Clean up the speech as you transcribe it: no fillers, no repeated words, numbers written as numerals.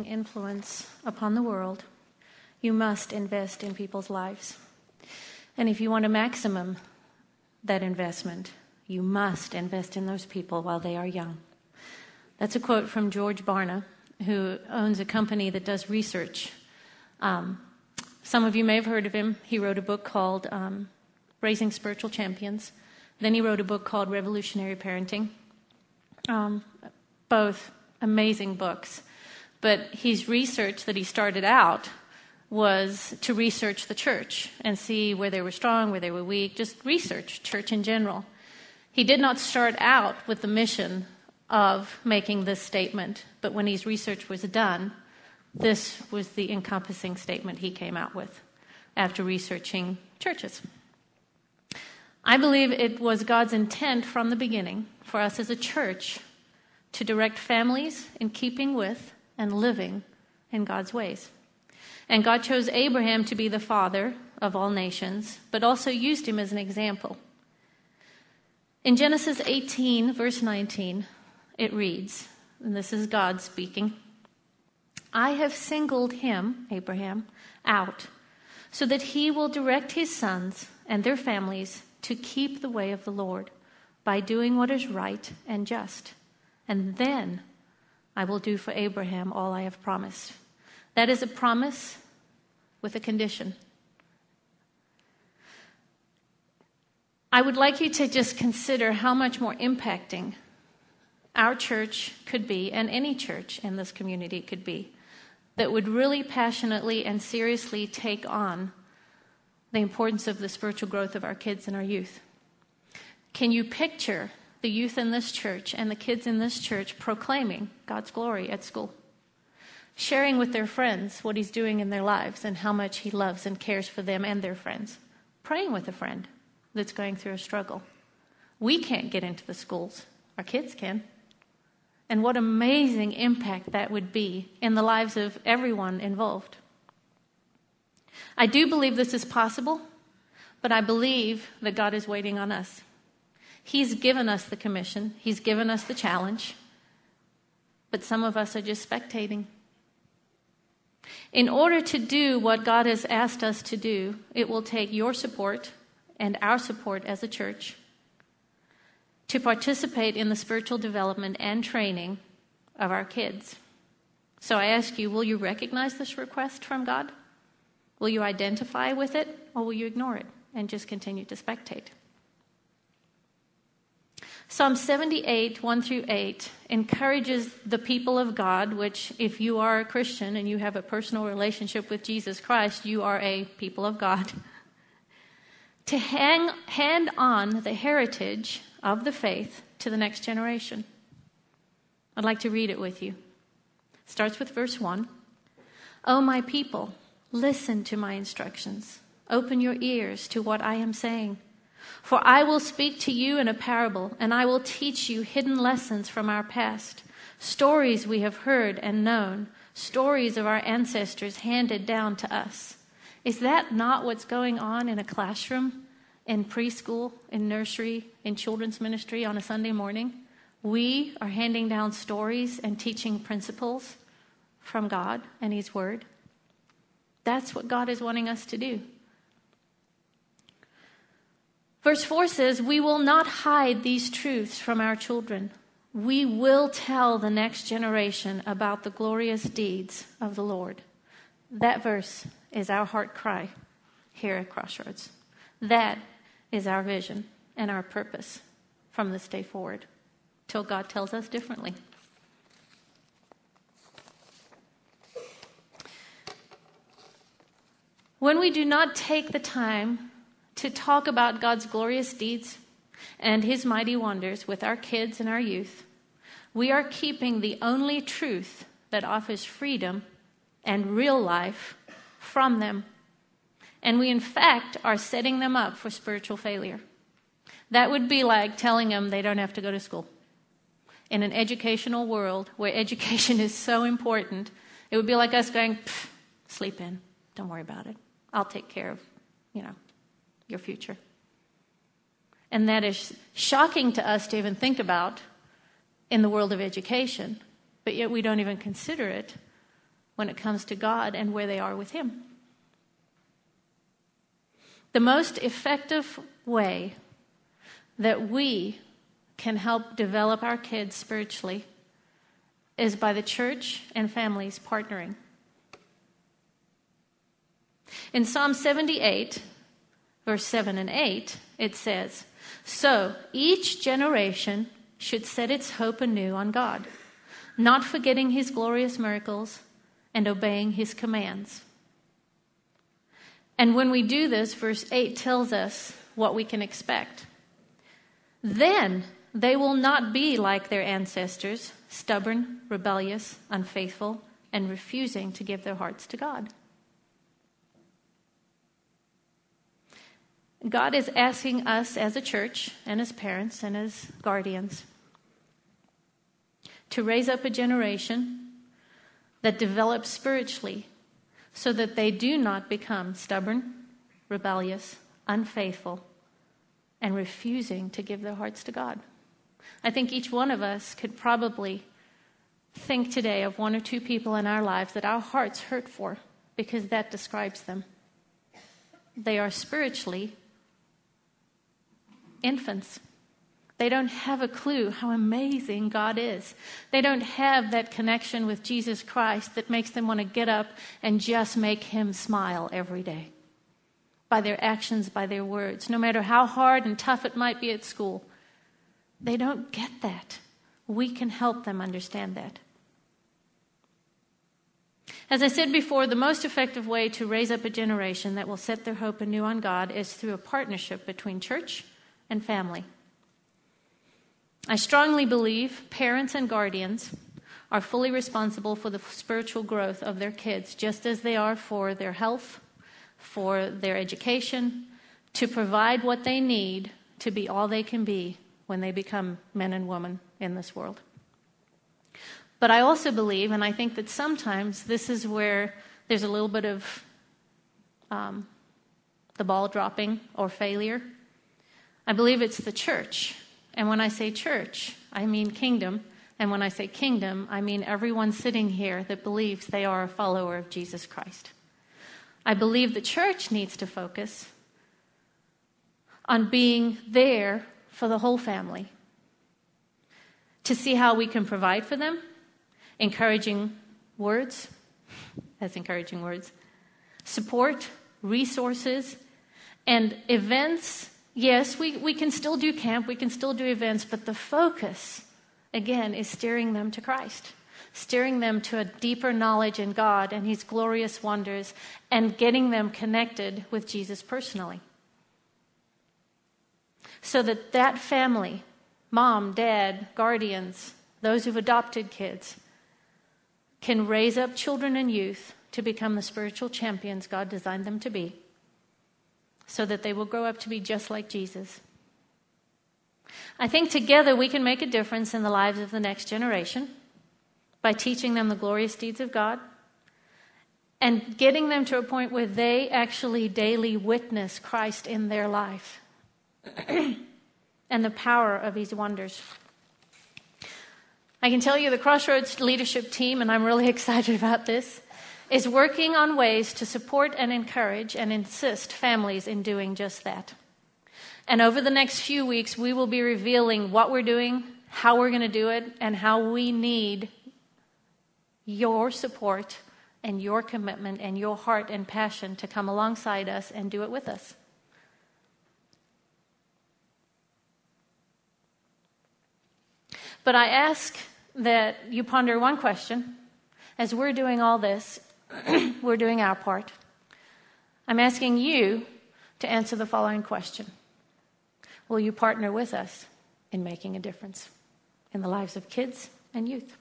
lasting influence upon the world, you must invest in people's lives. And if you want to maximum that investment, you must invest in those people while they are young. That's a quote from George Barna, who owns a company that does research. Some of you may have heard of him. He wrote a book called Raising Spiritual Champions. Then he wrote a book called Revolutionary Parenting. Both amazing books. But his research that he started out was to research the church and see where they were strong, where they were weak, just research church in general. He did not start out with the mission of making this statement, but when his research was done, this was the encompassing statement he came out with after researching churches. I believe it was God's intent from the beginning for us as a church to direct families in keeping with and living in God's ways. And God chose Abraham to be the father of all nations, but also used him as an example. In Genesis 18, verse 19, it reads, and this is God speaking, I have singled him, Abraham, out, so that he will direct his sons and their families to keep the way of the Lord by doing what is right and just. And then I will do for Abraham all I have promised. That is a promise with a condition. I would like you to just consider how much more impacting our church could be, and any church in this community could be, that would really passionately and seriously take on the importance of the spiritual growth of our kids and our youth. Can you picture the youth in this church and the kids in this church proclaiming God's glory at school? Sharing with their friends what he's doing in their lives and how much he loves and cares for them and their friends. Praying with a friend that's going through a struggle. We can't get into the schools. Our kids can. And what amazing impact that would be in the lives of everyone involved. I do believe this is possible, but I believe that God is waiting on us. He's given us the commission. He's given us the challenge. But some of us are just spectating. In order to do what God has asked us to do, it will take your support and our support as a church to participate in the spiritual development and training of our kids. So I ask you, will you recognize this request from God? Will you identify with it, or will you ignore it and just continue to spectate? Psalm 78, 1 through 8, encourages the people of God, which if you are a Christian and you have a personal relationship with Jesus Christ, you are a people of God, to hand on the heritage of the faith to the next generation. I'd like to read it with you. It starts with verse 1. O my people, listen to my instructions. Open your ears to what I am saying. For I will speak to you in a parable, and I will teach you hidden lessons from our past, stories we have heard and known, stories of our ancestors handed down to us. Is that not what's going on in a classroom, in preschool, in nursery, in children's ministry on a Sunday morning? We are handing down stories and teaching principles from God and His Word. That's what God is wanting us to do. Verse 4 says, we will not hide these truths from our children. We will tell the next generation about the glorious deeds of the Lord. That verse is our heart cry here at Crossroads. That is our vision and our purpose from this day forward, till God tells us differently. When we do not take the time to talk about God's glorious deeds and His mighty wonders with our kids and our youth, we are keeping the only truth that offers freedom and real life from them. And we, in fact, are setting them up for spiritual failure. That would be like telling them they don't have to go to school. In an educational world where education is so important, it would be like us going, sleep in, don't worry about it. I'll take care of, your future. And that is shocking to us to even think about in the world of education, but yet we don't even consider it when it comes to God and where they are with Him. The most effective way that we can help develop our kids spiritually is by the church and families partnering. In Psalm 78, verse 7 and 8, it says, "So each generation should set its hope anew on God, not forgetting His glorious miracles and obeying His commands." And when we do this, verse 8 tells us what we can expect. "Then they will not be like their ancestors, stubborn, rebellious, unfaithful, and refusing to give their hearts to God." God is asking us as a church and as parents and as guardians to raise up a generation that develops spiritually so that they do not become stubborn, rebellious, unfaithful, and refusing to give their hearts to God. I think each one of us could probably think today of one or two people in our lives that our hearts hurt for, because that describes them. They are spiritually infants. They don't have a clue how amazing God is. They don't have that connection with Jesus Christ that makes them want to get up and just make Him smile every day. By their actions, by their words. No matter how hard and tough it might be at school, they don't get that. We can help them understand that. As I said before, the most effective way to raise up a generation that will set their hope anew on God is through a partnership between church and family. I strongly believe parents and guardians are fully responsible for the spiritual growth of their kids, just as they are for their health, for their education, to provide what they need to be all they can be when they become men and women in this world. But I also believe, and I think that sometimes this is where there's a little bit of the ball dropping or failure. I believe it's the church. And when I say church, I mean kingdom. And when I say kingdom, I mean everyone sitting here that believes they are a follower of Jesus Christ. I believe the church needs to focus on being there for the whole family, to see how we can provide for them, encouraging words, support, resources, and events. Yes, we can still do camp, we can still do events, but the focus, again, is steering them to Christ, steering them to a deeper knowledge in God and His glorious wonders, and getting them connected with Jesus personally. So that family, mom, dad, guardians, those who've adopted kids, can raise up children and youth to become the spiritual champions God designed them to be, so that they will grow up to be just like Jesus. I think together we can make a difference in the lives of the next generation by teaching them the glorious deeds of God and getting them to a point where they actually daily witness Christ in their life and the power of His wonders. I can tell you the Crossroads leadership team, and I'm really excited about this, is working on ways to support and encourage and insist families in doing just that. And over the next few weeks, we will be revealing what we're doing, how we're going to do it, and how we need your support and your commitment and your heart and passion to come alongside us and do it with us. But I ask that you ponder one question. As we're doing all this, we're doing our part. I'm asking you to answer the following question. Will you partner with us in making a difference in the lives of kids and youth?